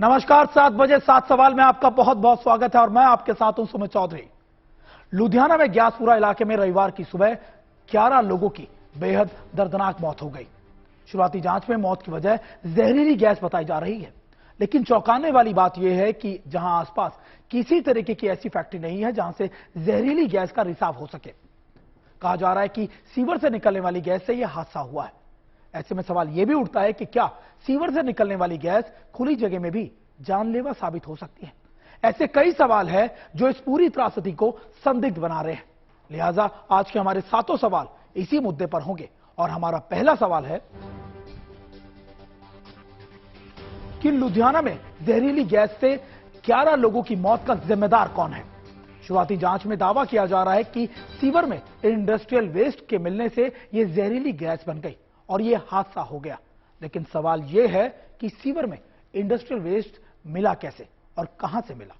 नमस्कार, 7 बजे 7 सवाल में आपका बहुत बहुत स्वागत है और मैं आपके साथ हूं सुमित चौधरी। लुधियाना में ग्यासपुरा इलाके में रविवार की सुबह 11 लोगों की बेहद दर्दनाक मौत हो गई। शुरुआती जांच में मौत की वजह जहरीली गैस बताई जा रही है, लेकिन चौंकाने वाली बात यह है कि जहां आसपास किसी तरीके की ऐसी फैक्ट्री नहीं है जहां से जहरीली गैस का रिसाव हो सके। कहा जा रहा है कि सीवर से निकलने वाली गैस से यह हादसा हुआ है। ऐसे में सवाल यह भी उठता है कि क्या सीवर से निकलने वाली गैस खुली जगह में भी जानलेवा साबित हो सकती है। ऐसे कई सवाल हैं जो इस पूरी त्रासदी को संदिग्ध बना रहे हैं। लिहाजा आज के हमारे सातों सवाल इसी मुद्दे पर होंगे और हमारा पहला सवाल है कि लुधियाना में जहरीली गैस से 11 लोगों की मौत का जिम्मेदार कौन है। शुरुआती जांच में दावा किया जा रहा है कि सीवर में इंडस्ट्रियल वेस्ट के मिलने से यह जहरीली गैस बन गई और यह हादसा हो गया। लेकिन सवाल यह है कि सीवर में इंडस्ट्रियल वेस्ट मिला कैसे और कहां से मिला।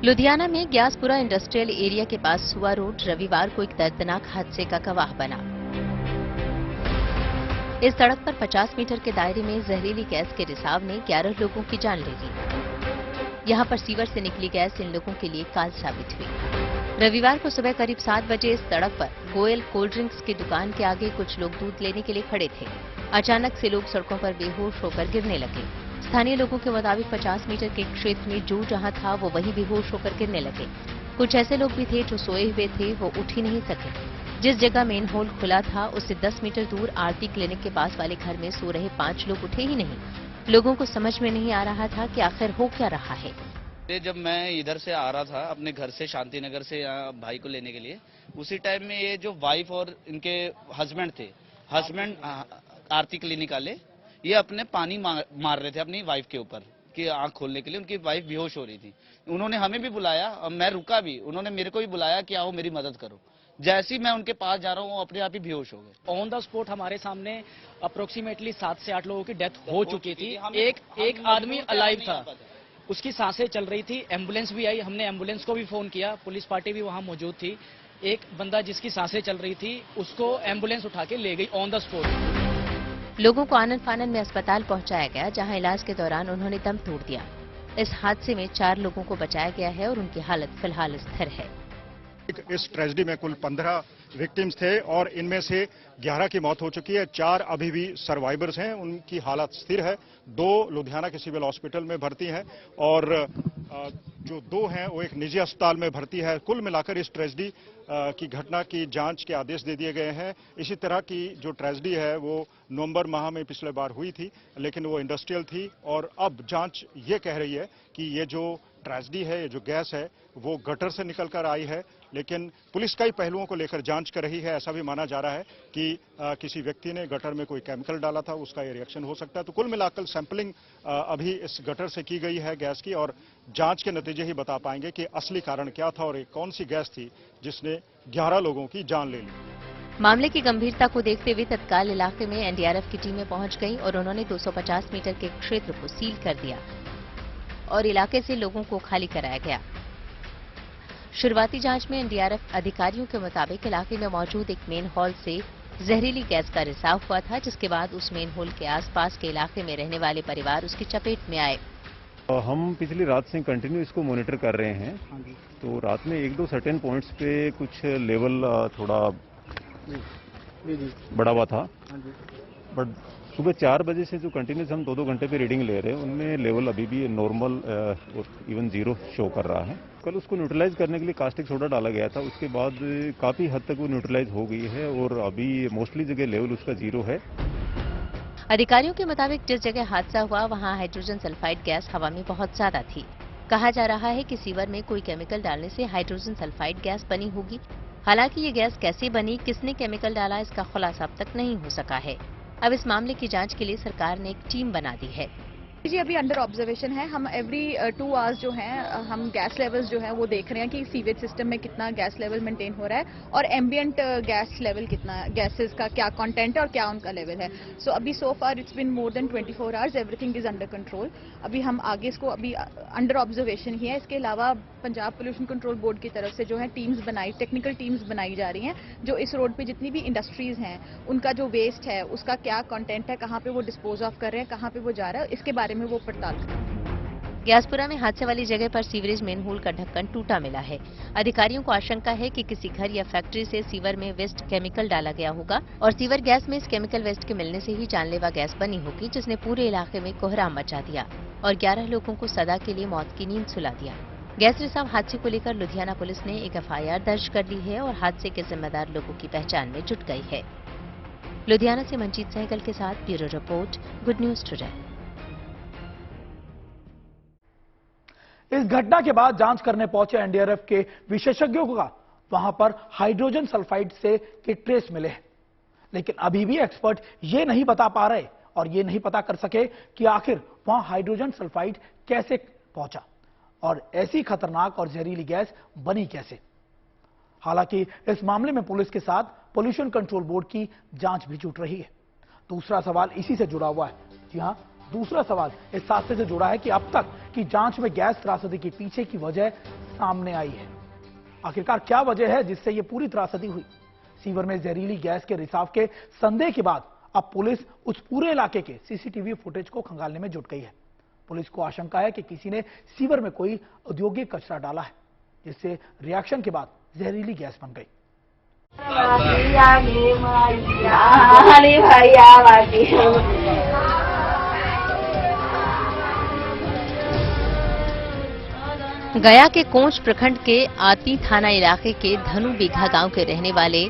लुधियाना में ग्यासपुरा इंडस्ट्रियल एरिया के पास सुआ रोड रविवार को एक दर्दनाक हादसे का गवाह बना। इस सड़क पर 50 मीटर के दायरे में जहरीली गैस के रिसाव ने 11 लोगों की जान ले ली। यहां पर सीवर से निकली गैस इन लोगों के लिए काल साबित हुई। रविवार को सुबह करीब 7 बजे इस सड़क पर गोयल कोल्ड ड्रिंक्स की दुकान के आगे कुछ लोग दूध लेने के लिए खड़े थे। अचानक से लोग सड़कों पर बेहोश होकर गिरने लगे। स्थानीय लोगों के मुताबिक 50 मीटर के क्षेत्र में जो जहां था वो वहीं बेहोश होकर गिरने लगे। कुछ ऐसे लोग भी थे जो सोए हुए थे, वो उठ ही नहीं सके। जिस जगह मेन होल खुला था उससे 10 मीटर दूर आरती क्लिनिक के पास वाले घर में सो रहे 5 लोग उठे ही नहीं। लोगों को समझ में नहीं आ रहा था कि आखिर हो क्या रहा है। जब मैं इधर से आ रहा था अपने घर से शांति नगर से यहाँ भाई को लेने के लिए, उसी टाइम में ये जो वाइफ और इनके हस्बैंड थे, हस्बैंड आरती क्लिनिक वाले, ये अपने पानी मार रहे थे अपनी वाइफ के ऊपर कि आंख खोलने के लिए। उनकी वाइफ बेहोश हो रही थी। उन्होंने हमें भी बुलाया और मैं रुका भी। उन्होंने मेरे को भी बुलाया कि आओ मेरी मदद करो। जैसे ही मैं उनके पास जा रहा हूँ अपने आप ही बेहोश हो गए। ऑन द स्पॉट हमारे सामने अप्रोक्सीमेटली 7 से 8 लोगों की डेथ हो चुकी थी। एक आदमी अलाइव था, उसकी सांसें चल रही थी। एम्बुलेंस भी आई, हमने एम्बुलेंस को भी फोन किया, पुलिस पार्टी भी वहां मौजूद थी। एक बंदा जिसकी सांसें चल रही थी उसको एम्बुलेंस उठा के ले गई ऑन द स्पॉट। लोगों को आनन फानन में अस्पताल पहुंचाया गया, जहां इलाज के दौरान उन्होंने दम तोड़ दिया। इस हादसे में 4 लोगों को बचाया गया है और उनकी हालत फिलहाल स्थिर है। इस ट्रेजेडी में कुल 15 विक्टिम्स थे और इनमें से 11 की मौत हो चुकी है। 4 अभी भी सर्वाइवर्स हैं, उनकी हालत स्थिर है। 2 लुधियाना के सिविल हॉस्पिटल में भर्ती हैं और जो 2 हैं वो एक निजी अस्पताल में भर्ती है। कुल मिलाकर इस ट्रेजेडी की घटना की जांच के आदेश दे दिए गए हैं। इसी तरह की जो ट्रेजेडी है वो नवंबर माह में पिछले बार हुई थी, लेकिन वो इंडस्ट्रियल थी और अब जांच ये कह रही है कि ये जो ट्रेजेडी है, ये जो गैस है वो गटर से निकल कर आई है। लेकिन पुलिस कई पहलुओं को लेकर जांच कर रही है। ऐसा भी माना जा रहा है कि किसी व्यक्ति ने गटर में कोई केमिकल डाला था, उसका ये रिएक्शन हो सकता है। तो कुल मिलाकर सैंपलिंग अभी इस गटर से की गई है गैस की, और जांच के नतीजे ही बता पाएंगे कि असली कारण क्या था और एक कौन सी गैस थी जिसने 11 लोगों की जान ले ली। मामले की गंभीरता को देखते हुए तत्काल इलाके में एनडीआरएफ की टीमें पहुंच गई और उन्होंने 250 मीटर के क्षेत्र को सील कर दिया और इलाके से लोगों को खाली कराया गया। शुरुआती जांच में एनडीआरएफ अधिकारियों के मुताबिक इलाके में मौजूद एक मेन हॉल से जहरीली गैस का रिसाव हुआ था, जिसके बाद उस मेन हॉल के आसपास के इलाके में रहने वाले परिवार उसकी चपेट में आए। हम पिछली रात से कंटिन्यू इसको मॉनिटर कर रहे हैं। तो रात में 1-2 सर्टेन पॉइंट्स पे कुछ लेवल थोड़ा बढ़ा हुआ था, बट सुबह 4 बजे से जो कंटिन्यूस हम 2-2 घंटे पे रीडिंग ले रहे हैं उनमें लेवल अभी भी नॉर्मल और इवन 0 शो कर रहा है। कल उसको न्यूट्रलाइज करने के लिए कास्टिक सोडा डाला गया था, उसके बाद काफी हद तक वो न्यूट्रलाइज हो गई है और अभी मोस्टली जगह लेवल उसका 0 है। अधिकारियों के मुताबिक जिस जगह हादसा हुआ वहां हाइड्रोजन सल्फाइड गैस हवा में बहुत ज्यादा थी। कहा जा रहा है कि सीवर में कोई केमिकल डालने से हाइड्रोजन सल्फाइड गैस बनी होगी। हालांकि ये गैस कैसे बनी, किसने केमिकल डाला, इसका खुलासा अब तक नहीं हो सका है। अब इस मामले की जांच के लिए सरकार ने एक टीम बना दी है। जी अभी अंडर ऑब्जर्वेशन है। हम एवरी 2 आवर्स जो हैं हम गैस लेवल्स जो हैं वो देख रहे हैं कि सीवेज सिस्टम में कितना गैस लेवल मेंटेन हो रहा है और एम्बिएंट गैस लेवल कितना, गैसेस का क्या कंटेंट है और क्या उनका लेवल है। सो अभी so far it's been more than 24 hours, everything is under control. अभी हम आगे इसको अभी अंडर ऑब्जर्वेशन ही है। इसके अलावा पंजाब पोल्यूशन कंट्रोल बोर्ड की तरफ से जो है टीम्स बनाई, टेक्निकल टीम्स बनाई जा रही हैं जो इस रोड पे जितनी भी इंडस्ट्रीज हैं उनका जो वेस्ट है उसका क्या कंटेंट है, कहाँ पे वो डिस्पोज ऑफ कर रहे हैं, कहाँ पे वो जा रहा है, इसके बारे में वो पड़ताल करें। ग्यासपुरा में हादसे वाली जगह पर सीवरेज मेन होल का ढक्कन टूटा मिला है। अधिकारियों को आशंका है कि किसी घर या फैक्ट्री से सीवर में वेस्ट केमिकल डाला गया होगा और सीवर गैस में इस केमिकल वेस्ट के मिलने से ही जानलेवा गैस बनी होगी, जिसने पूरे इलाके में कोहराम मचा दिया और 11 लोगों को सदा के लिए मौत की नींद सुला दिया। गैस रिसाव हादसे को लेकर लुधियाना पुलिस ने एक FIR दर्ज कर ली है और हादसे के जिम्मेदार लोगों की पहचान में जुट गई है। लुधियाना से मंजीत सहगल के साथ bureau report, good news today. इस घटना के बाद जांच करने पहुंचे एनडीआरएफ के विशेषज्ञों का वहां पर हाइड्रोजन सल्फाइड से के ट्रेस मिले हैं, लेकिन अभी भी एक्सपर्ट ये नहीं बता पा रहे और ये नहीं पता कर सके कि आखिर वहां हाइड्रोजन सल्फाइड कैसे पहुंचा और ऐसी खतरनाक और जहरीली गैस बनी कैसे। हालांकि इस मामले में पुलिस के साथ पोल्यूशन कंट्रोल बोर्ड की जांच भी जुट रही है। दूसरा सवाल इसी से जुड़ा हुआ है। जी हां, दूसरा सवाल इस हादसे से जुड़ा है कि अब तक की जांच में गैस त्रासदी के पीछे की वजह सामने आई है। आखिरकार क्या वजह है जिससे यह पूरी त्रासदी हुई। सीवर में जहरीली गैस के रिसाव के संदेह के बाद अब पुलिस उस पूरे इलाके के CCTV फुटेज को खंगालने में जुट गई है। पुलिस को आशंका है कि किसी ने सीवर में कोई औद्योगिक कचरा डाला है, जिससे रिएक्शन के बाद जहरीली गैस बन गई। गया के कोंच प्रखंड के आती थाना इलाके के धनु बीघा गांव के रहने वाले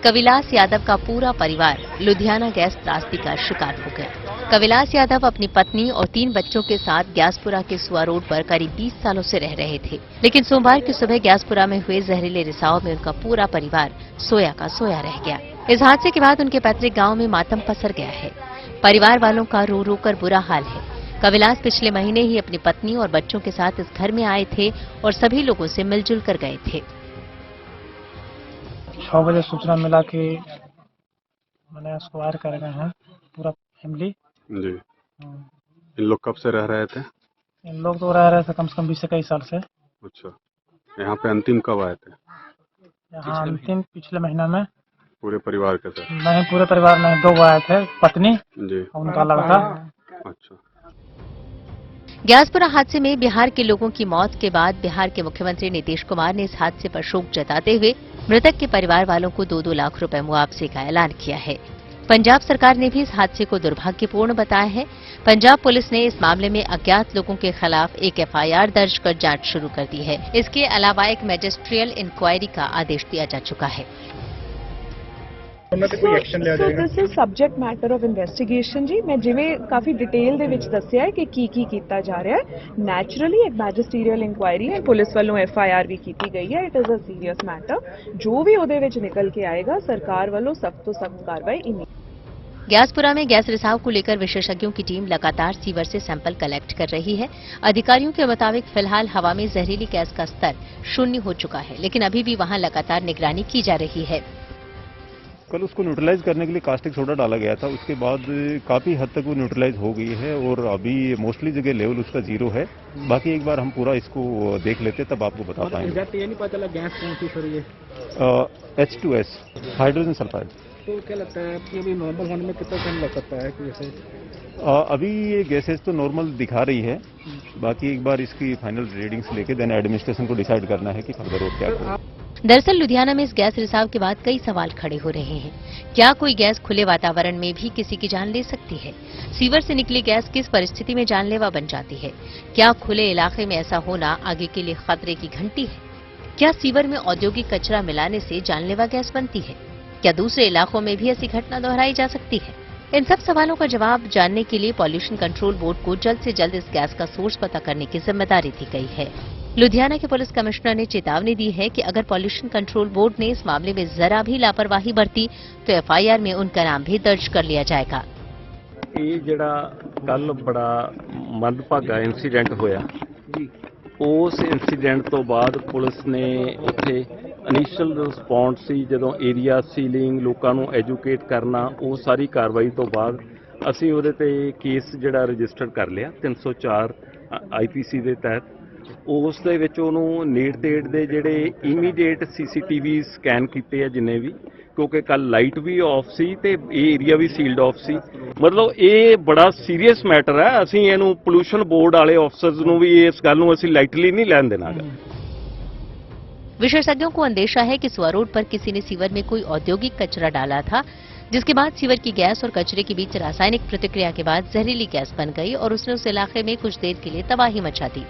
कविलास यादव का पूरा परिवार लुधियाना गैस त्रासदी का शिकार हो गया। कविलास यादव अपनी पत्नी और 3 बच्चों के साथ ग्यासपुरा के सुआ रोड पर करीब 20 सालों से रह रहे थे, लेकिन सोमवार की सुबह ग्यासपुरा में हुए जहरीले रिसाव में उनका पूरा परिवार सोया का सोया रह गया। इस हादसे के बाद उनके पैतृक गांव में मातम पसर गया है। परिवार वालों का रो रो कर बुरा हाल है। कविलास पिछले महीने ही अपनी पत्नी और बच्चों के साथ इस घर में आए थे और सभी लोगों से मिलजुल कर गए थे। 6 बजे सूचना मिला कि मैंने स्क्वायर कर गए हैं पूरा फैमिली जी। इन लोग कब से रह रहे थे? इन लोग तो रह रहे थे कम से कम 20 से कई साल से। अच्छा, यहाँ पे अंतिम कब आए थे? यहाँ अंतिम पिछले महीना में। पूरे परिवार के साथ? नहीं, पूरे परिवार नहीं, 2 आए थे, पत्नी जी उनका लड़का। अच्छा। ग्यासपुरा हादसे में बिहार के लोगों की मौत के बाद बिहार के मुख्यमंत्री नीतीश कुमार ने इस हादसे पर शोक जताते हुए मृतक के परिवार वालों को 2-2 लाख रुपए मुआवजे का ऐलान किया है। पंजाब सरकार ने भी इस हादसे को दुर्भाग्यपूर्ण बताया है। पंजाब पुलिस ने इस मामले में अज्ञात लोगों के खिलाफ एक FIR दर्ज कर जांच शुरू कर दी है। इसके अलावा एक मैजिस्ट्रियल इंक्वायरी का आदेश दिया जा चुका है। So this is subject matter of investigation जी। मैं जिਵੇਂ काफी डिटेल ਦੇ ਵਿੱਚ ਦੱਸਿਆ ਹੈ ਕਿ ਕੀ ਕੀਤਾ ਜਾ ਰਿਹਾ ਹੈ। ਨੈਚੁਰਲੀ ਇੱਕ ਮੈਜਿਸਟਰੀਅਲ ਇਨਕੁਆਇਰੀ ਹੈ, ਪੁਲਿਸ ਵੱਲੋਂ FIR ਵੀ ਕੀਤੀ ਗਈ ਹੈ। It is a serious matter. ਜੋ ਵੀ ਉਹਦੇ ਵਿੱਚ ਨਿਕਲ ਕੇ ਆਏਗਾ ਸਰਕਾਰ ਵੱਲੋਂ ਸਖਤ ਤੋਂ ਸਖਤ कार्रवाई। ग्यासपुरा में गैस रिसाव को लेकर विशेषज्ञों की टीम लगातार सीवर से सैंपल कलेक्ट कर रही है। अधिकारियों के मुताबिक फिलहाल हवा में जहरीली गैस का स्तर 0 हो चुका है, लेकिन अभी भी वहां लगातार निगरानी की जा रही है। कल उसको न्यूट्रलाइज करने के लिए कास्टिक सोडा डाला गया था, उसके बाद काफी हद तक वो न्यूट्रलाइज हो गई है और अभी मोस्टली जगह लेवल उसका 0 है। बाकी एक बार हम पूरा इसको देख लेते तब आपको बता पाएंगे। ये नहीं पता चला गैस कौन सी छोड़ी है। H2S hydrogen sulphide. तो क्या लगता है कि अभी नॉर्मल होने में कितना टाइम लग सकता है कि जैसे अभी ये गैसेज तो नॉर्मल दिखा रही है, बाकी एक बार इसकी फाइनल रीडिंग्स लेके देन एडमिनिस्ट्रेशन को डिसाइड करना है कि फर्दर और क्या करें। दरअसल लुधियाना में इस गैस रिसाव के बाद कई सवाल खड़े हो रहे हैं। क्या कोई गैस खुले वातावरण में भी किसी की जान ले सकती है? सीवर से निकली गैस किस परिस्थिति में जानलेवा बन जाती है? क्या खुले इलाके में ऐसा होना आगे के लिए खतरे की घंटी है? क्या सीवर में औद्योगिक कचरा मिलाने से जानलेवा गैस बनती है? क्या दूसरे इलाकों में भी ऐसी घटना दोहराई जा सकती है? इन सब सवालों का जवाब जानने के लिए पॉल्यूशन कंट्रोल बोर्ड को जल्द से जल्द इस गैस का सोर्स पता करने की जिम्मेदारी दी गई है। लुधियाना के पुलिस कमिश्नर ने चेतावनी दी है कि अगर पॉल्यूशन कंट्रोल बोर्ड ने इस मामले में जरा भी लापरवाही बरती तो FIR में उनका नाम भी दर्ज कर लिया जाएगा। ਇਹ ਜਿਹੜਾ ਕੱਲ ਬੜਾ ਮੰਦਭਾਗਾ ਇਨਸੀਡੈਂਟ ਹੋਇਆ ਜੀ, ਉਸ ਇਨਸੀਡੈਂਟ ਤੋਂ ਬਾਅਦ ਪੁਲਿਸ ਨੇ ਉੱਥੇ ਇਨੀਸ਼ੀਅਲ ਰਿਸਪੌਂਸ ਸੀ, ਜਦੋਂ ਏਰੀਆ ਸੀਲਿੰਗ, ਲੋਕਾਂ ਨੂੰ ਐਜੂਕੇਟ ਕਰਨਾ, ਉਹ ਸਾਰੀ ਕਾਰਵਾਈ ਤੋਂ ਬਾਅਦ ਅਸੀਂ ਉਹਦੇ ਤੇ ਕੇਸ ਜਿਹੜਾ ਰਜਿਸਟਰ ਕਰ ਲਿਆ 304 IPC ਦੇ ਤਹਿਤ। ਉਸ ਦੇ ਵਿੱਚ ਉਹਨੂੰ ਨੇੜ ਤੇੜ ਦੇ ਜਿਹੜੇ ਇਮੀਡੀਏਟ CCTV ਸਕੈਨ ਕੀਤੇ ਆ ਜਿੰਨੇ ਵੀ, ਕਿਉਂਕਿ ਕੱਲ ਲਾਈਟ ਵੀ ਆਫ ਸੀ ਤੇ ਇਹ ਏਰੀਆ ਵੀ ਸੀਲਡ ਆਫ ਸੀ। ਮਤਲਬ ਇਹ ਬੜਾ ਸੀਰੀਅਸ ਮੈਟਰ ਹੈ। ਅਸੀਂ ਇਹਨੂੰ ਪੋਲੂਸ਼ਨ ਬੋਰਡ ਵਾਲੇ ਅਫਸਰਸ ਨੂੰ ਵੀ ਇਸ ਗੱਲ ਨੂੰ ਅਸੀਂ ਲਾਈਟਲੀ ਨਹੀਂ ਲੈਣ ਦੇਣਾ। विशेषज्ञों को अंदेशा है कि सुआ रोड पर किसी ने सीवर में कोई औद्योगिक कचरा डाला था, जिसके बाद सीवर की गैस और कचरे के बीच रासायनिक प्रतिक्रिया के बाद जहरीली गैस बन गई और उसने उस इलाके में कुछ देर के लिए तबाही मचा दी।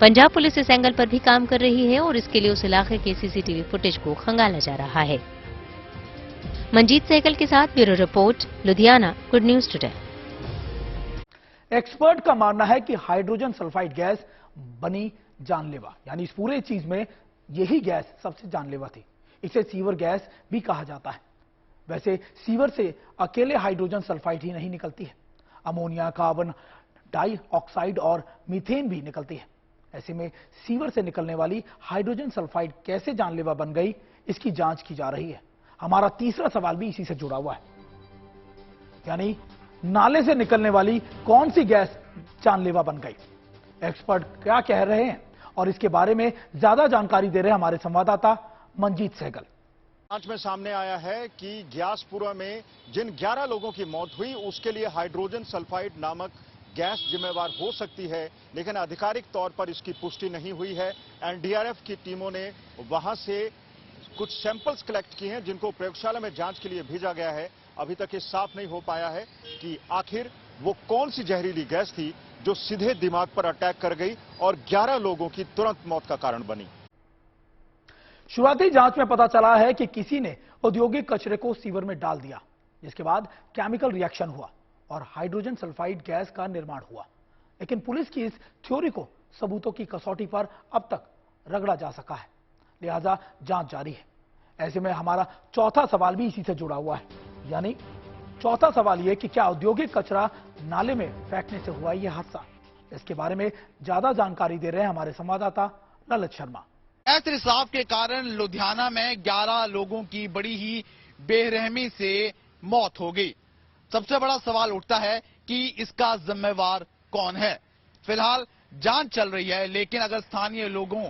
पंजाब पुलिस इस एंगल पर भी काम कर रही है और इसके लिए उस इलाके के CCTV फुटेज को खंगाला जा रहा है। मंजीत सहगल के साथ bureau report, Ludhiana, good news today. Expert का मानना है कि हाइड्रोजन सल्फाइड गैस बनी जानलेवा, यानी इस पूरे चीज में यही गैस सबसे जानलेवा थी। इसे सीवर गैस भी कहा जाता है। वैसे सीवर से अकेले हाइड्रोजन सल्फाइड ही नहीं निकलती है, अमोनिया, कार्बन डाइऑक्साइड और मीथेन भी निकलती है। ऐसे में सीवर से निकलने वाली हाइड्रोजन सल्फाइड कैसे जानलेवा बन गई, इसकी जांच की जा रही है। हमारा तीसरा सवाल भी इसी से जुड़ा हुआ है, यानी नाले से निकलने वाली कौन सी गैस जानलेवा बन गई। एक्सपर्ट क्या कह रहे हैं और इसके बारे में ज्यादा जानकारी दे रहे हैं हमारे संवाददाता मंजीत सहगल। जांच में सामने आया है कि ग्यासपुरा में जिन 11 लोगों की मौत हुई उसके लिए हाइड्रोजन सल्फाइड नामक गैस जिम्मेवार हो सकती है, लेकिन आधिकारिक तौर पर इसकी पुष्टि नहीं हुई है। NDRF की टीमों ने वहां से कुछ सैंपल्स कलेक्ट किए हैं, जिनको प्रयोगशाला में जांच के लिए भेजा गया है। अभी तक ये साफ नहीं हो पाया है कि आखिर वो कौन सी जहरीली गैस थी जो सीधे दिमाग पर अटैक कर गई और 11 लोगों की तुरंत मौत का कारण बनी। शुरुआती जांच में पता चला है कि किसी ने औद्योगिक कचरे को सीवर में डाल दिया, जिसके बाद केमिकल रिएक्शन हुआ और हाइड्रोजन सल्फाइड गैस का निर्माण हुआ। लेकिन पुलिस की इस थ्योरी को सबूतों की कसौटी पर अब तक रगड़ा जा सका है, लिहाजा जांच जारी है। ऐसे में हमारा चौथा सवाल भी इसी से जुड़ा हुआ है, यानी चौथा सवाल यह कि क्या औद्योगिक कचरा नाले में फेंकने से हुआ यह हादसा। इसके बारे में ज्यादा जानकारी दे रहे हैं हमारे संवाददाता ललित शर्मा। गैस रिसाव के कारण लुधियाना में 11 लोगों की बड़ी ही बेरहमी से मौत हो गई। सबसे बड़ा सवाल उठता है कि इसका जिम्मेवार कौन है। फिलहाल जांच चल रही है, लेकिन अगर स्थानीय लोगों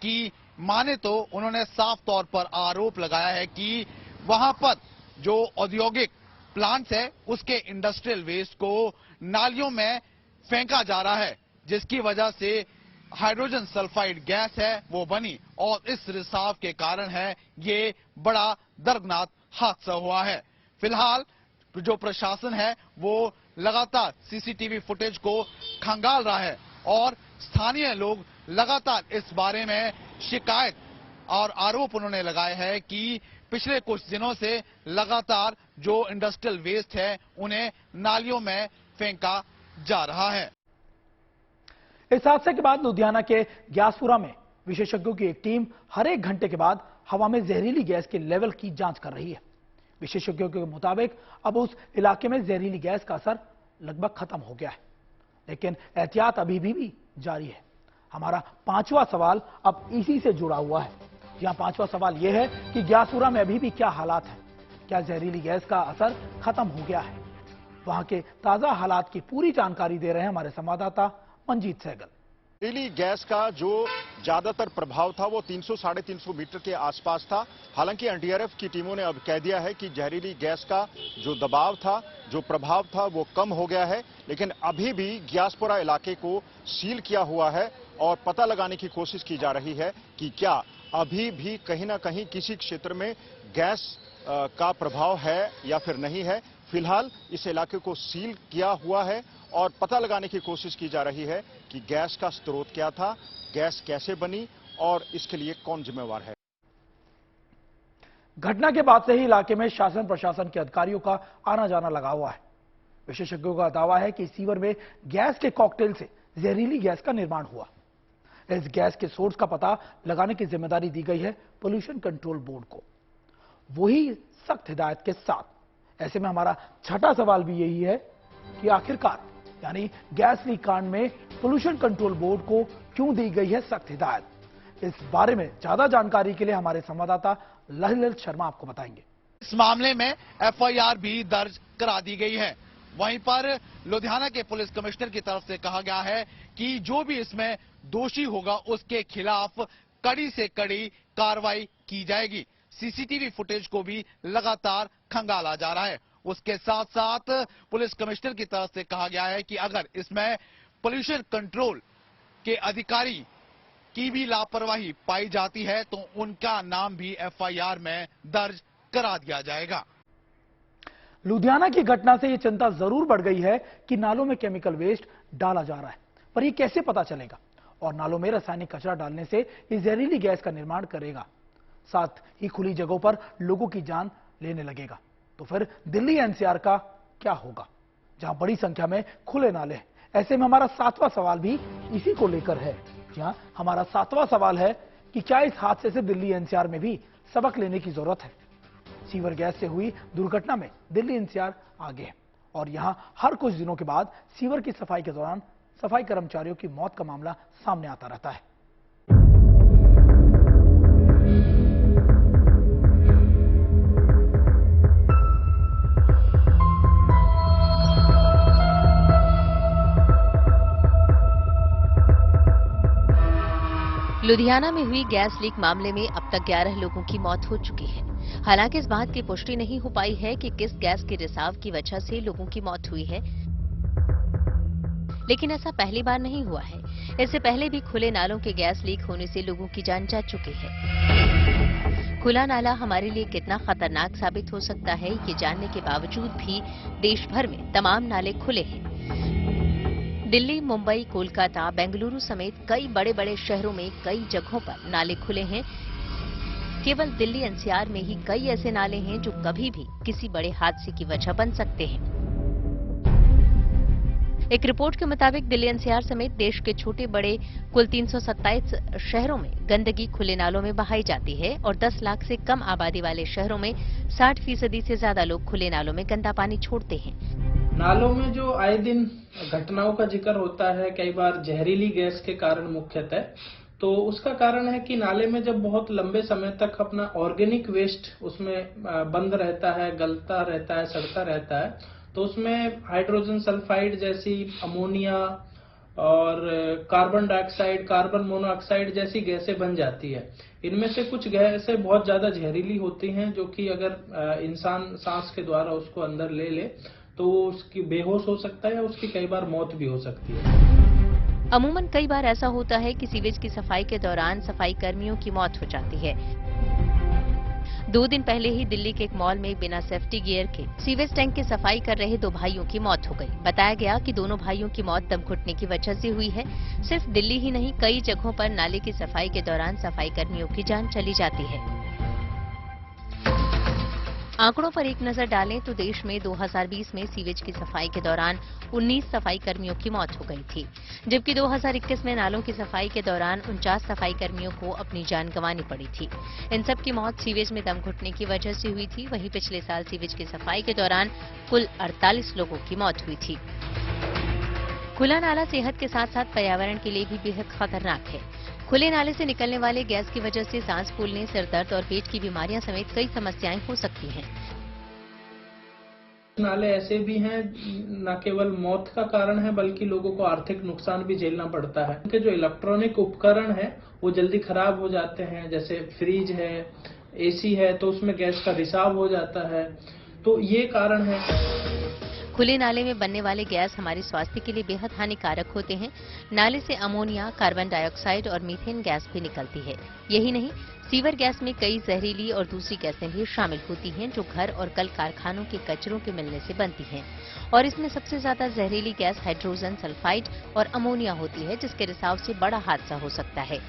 की माने तो उन्होंने साफ तौर पर आरोप लगाया है कि वहां पर जो औद्योगिक प्लांट्स है उसके इंडस्ट्रियल वेस्ट को नालियों में फेंका जा रहा है, जिसकी वजह से हाइड्रोजन सल्फाइड गैस है वो बनी और इस रिसाव के कारण है ये बड़ा दर्दनाक हादसा हुआ है। फिलहाल जो प्रशासन है वो लगातार CCTV फुटेज को खंगाल रहा है और स्थानीय लोग लगातार इस बारे में शिकायत और आरोप उन्होंने लगाए हैं कि पिछले कुछ दिनों से लगातार जो इंडस्ट्रियल वेस्ट है उन्हें नालियों में फेंका जा रहा है। इस हादसे के बाद लुधियाना के ग्यासपुरा में विशेषज्ञों की एक टीम हर एक घंटे के बाद हवा में जहरीली गैस के लेवल की जांच कर रही है। विशेषज्ञों के मुताबिक अब उस इलाके में जहरीली गैस का असर लगभग खत्म हो गया है, लेकिन एहतियात अभी भी जारी है। हमारा पांचवा सवाल अब इसी से जुड़ा हुआ है। जहां पांचवा सवाल यह है कि ग्यासपुरा में अभी भी क्या हालात है, क्या जहरीली गैस का असर खत्म हो गया है। वहां के ताजा हालात की पूरी जानकारी दे रहे हैं हमारे संवाददाता मंजीत सहगल। जहरीली गैस का जो ज्यादातर प्रभाव था वो 300-350 मीटर के आसपास था। हालांकि NDRF की टीमों ने अब कह दिया है कि जहरीली गैस का जो दबाव था, जो प्रभाव था वो कम हो गया है, लेकिन अभी भी ग्यासपुरा इलाके को सील किया हुआ है और पता लगाने की कोशिश की जा रही है कि क्या अभी भी कहीं ना कहीं किसी क्षेत्र में गैस का प्रभाव है या फिर नहीं है। फिलहाल इस इलाके को सील किया हुआ है और पता लगाने की कोशिश की जा रही है कि गैस का स्रोत क्या था, गैस कैसे बनी और इसके लिए कौन जिम्मेवार है। घटना के बाद से ही इलाके में शासन प्रशासन के अधिकारियों का आना जाना लगा हुआ है। विशेषज्ञों का दावा है कि सीवर में गैस के कॉकटेल से जहरीली गैस का निर्माण हुआ। इस गैस के सोर्स का पता लगाने की जिम्मेदारी दी गई है पोल्यूशन कंट्रोल बोर्ड को, वही सख्त हिदायत के साथ। ऐसे में हमारा छठा सवाल भी यही है कि आखिरकार यानी गैस लीक कांड में पोल्यूशन कंट्रोल बोर्ड को क्यों दी गई है सख्त हिदायत। इस बारे में ज्यादा जानकारी के लिए हमारे संवाददाता ललित शर्मा आपको बताएंगे। इस मामले में एफआईआर भी दर्ज करा दी गई है। वहीं पर लुधियाना के पुलिस कमिश्नर की तरफ से कहा गया है कि जो भी इसमें दोषी होगा उसके खिलाफ कड़ी से कड़ी कार्रवाई की जाएगी। सीसीटीवी फुटेज को भी लगातार खंगाला जा रहा है। उसके साथ साथ पुलिस कमिश्नर की तरफ से कहा गया है कि अगर इसमें पोल्यूशन कंट्रोल के अधिकारी की भी लापरवाही पाई जाती है तो उनका नाम भी एफआईआर में दर्ज करा दिया जाएगा। लुधियाना की घटना से यह चिंता जरूर बढ़ गई है कि नालों में केमिकल वेस्ट डाला जा रहा है, पर यह कैसे पता चलेगा और नालों में रासायनिक कचरा डालने से यह जहरीली गैस का निर्माण करेगा, साथ ही खुली जगहों पर लोगों की जान लेने लगेगा। तो फिर दिल्ली एनसीआर का क्या होगा, जहां बड़ी संख्या में खुले नाले हैं। ऐसे में हमारा 7वां सवाल भी इसी को लेकर है। जहां हमारा 7वां सवाल है कि क्या इस हादसे से दिल्ली एनसीआर में भी सबक लेने की जरूरत है। सीवर गैस से हुई दुर्घटना में दिल्ली एनसीआर आगे है और यहां हर कुछ दिनों के बाद सीवर की सफाई के दौरान सफाई कर्मचारियों की मौत का मामला सामने आता रहता है। लुधियाना में हुई गैस लीक मामले में अब तक 11 लोगों की मौत हो चुकी है। हालांकि इस बात की पुष्टि नहीं हो पाई है कि किस गैस के रिसाव की वजह से लोगों की मौत हुई है, लेकिन ऐसा पहली बार नहीं हुआ है। इससे पहले भी खुले नालों के गैस लीक होने से लोगों की जान जा चुकी है। खुला नाला हमारे लिए कितना खतरनाक साबित हो सकता है, ये जानने के बावजूद भी देश भर में तमाम नाले खुले हैं। दिल्ली, मुंबई, कोलकाता, बेंगलुरु समेत कई बड़े बड़े शहरों में कई जगहों पर नाले खुले हैं। केवल दिल्ली एनसीआर में ही कई ऐसे नाले हैं जो कभी भी किसी बड़े हादसे की वजह बन सकते हैं। एक रिपोर्ट के मुताबिक दिल्ली एनसीआर समेत देश के छोटे बड़े कुल 327 शहरों में गंदगी खुले नालों में बहाई जाती है और 10 लाख से कम आबादी वाले शहरों में 60% से ज्यादा लोग खुले नालों में गंदा पानी छोड़ते हैं। नालों में जो आए दिन घटनाओं का जिक्र होता है, कई बार जहरीली गैस के कारण मुख्यतः, तो उसका कारण है कि नाले में जब बहुत लंबे समय तक अपना ऑर्गेनिक वेस्ट उसमें बंद रहता है, गलता रहता है, सड़ता रहता है, तो उसमें हाइड्रोजन सल्फाइड जैसी, अमोनिया और कार्बन डाइऑक्साइड, कार्बन मोनोऑक्साइड जैसी गैसें बन जाती है। इनमें से कुछ गैसें बहुत ज्यादा जहरीली होती हैं, जो कि अगर इंसान सांस के द्वारा उसको अंदर ले ले तो उसकी बेहोश हो सकता है या उसकी कई बार मौत भी हो सकती है। अमूमन कई बार ऐसा होता है कि सीवेज की सफाई के दौरान सफाई कर्मियों की मौत हो जाती है। 2 दिन पहले ही दिल्ली के एक मॉल में बिना सेफ्टी गियर के सीवेज टैंक की सफाई कर रहे 2 भाइयों की मौत हो गई। बताया गया कि दोनों भाइयों की मौत दम घुटने की वजह से हुई है। सिर्फ दिल्ली ही नहीं, कई जगहों पर नाले की सफाई के दौरान सफाई कर्मियों की जान चली जाती है। आंकड़ों पर एक नजर डालें तो देश में 2020 में सीवेज की सफाई के दौरान 19 सफाई कर्मियों की मौत हो गई थी, जबकि 2021 में नालों की सफाई के दौरान 49 सफाई कर्मियों को अपनी जान गंवानी पड़ी थी। इन सब की मौत सीवेज में दम घुटने की वजह से हुई थी। वहीं पिछले साल सीवेज की सफाई के दौरान कुल 48 लोगों की मौत हुई थी। खुला नाला सेहत के साथ साथ पर्यावरण के लिए भी बेहद खतरनाक है। खुले नाले से निकलने वाले गैस की वजह से सांस फूलने, सिर दर्द और पेट की बीमारियां समेत कई समस्याएं हो सकती हैं। नाले ऐसे भी हैं न केवल मौत का कारण है, बल्कि लोगों को आर्थिक नुकसान भी झेलना पड़ता है। उनके जो इलेक्ट्रॉनिक उपकरण है वो जल्दी खराब हो जाते हैं, जैसे फ्रिज है, एसी है, तो उसमें गैस का रिसाव हो जाता है। तो ये कारण है। खुले नाले में बनने वाले गैस हमारे स्वास्थ्य के लिए बेहद हानिकारक होते हैं। नाले से अमोनिया, कार्बन डाइऑक्साइड और मीथेन गैस भी निकलती है। यही नहीं, सीवर गैस में कई जहरीली और दूसरी गैसें भी शामिल होती हैं जो घर और कल कारखानों के कचरों के मिलने से बनती हैं। और इसमें सबसे ज्यादा जहरीली गैस हाइड्रोजन सल्फाइड और अमोनिया होती है, जिसके रिसाव से बड़ा हादसा हो सकता है।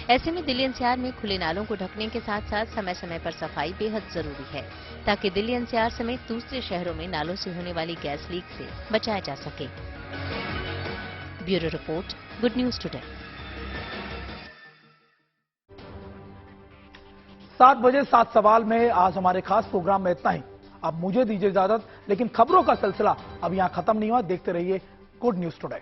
ऐसे में दिल्ली एनसीआर में खुले नालों को ढकने के साथ साथ समय समय पर सफाई बेहद जरूरी है, ताकि दिल्ली एनसीआर समेत दूसरे शहरों में नालों से होने वाली गैस लीक से बचाया जा सके। Bureau report, good news today. 7 बजे 7 सवाल में आज हमारे खास प्रोग्राम में इतना ही। अब मुझे दीजिए इजाजत, लेकिन खबरों का सिलसिला अब यहां खत्म नहीं हुआ। देखते रहिए गुड न्यूज टुडे।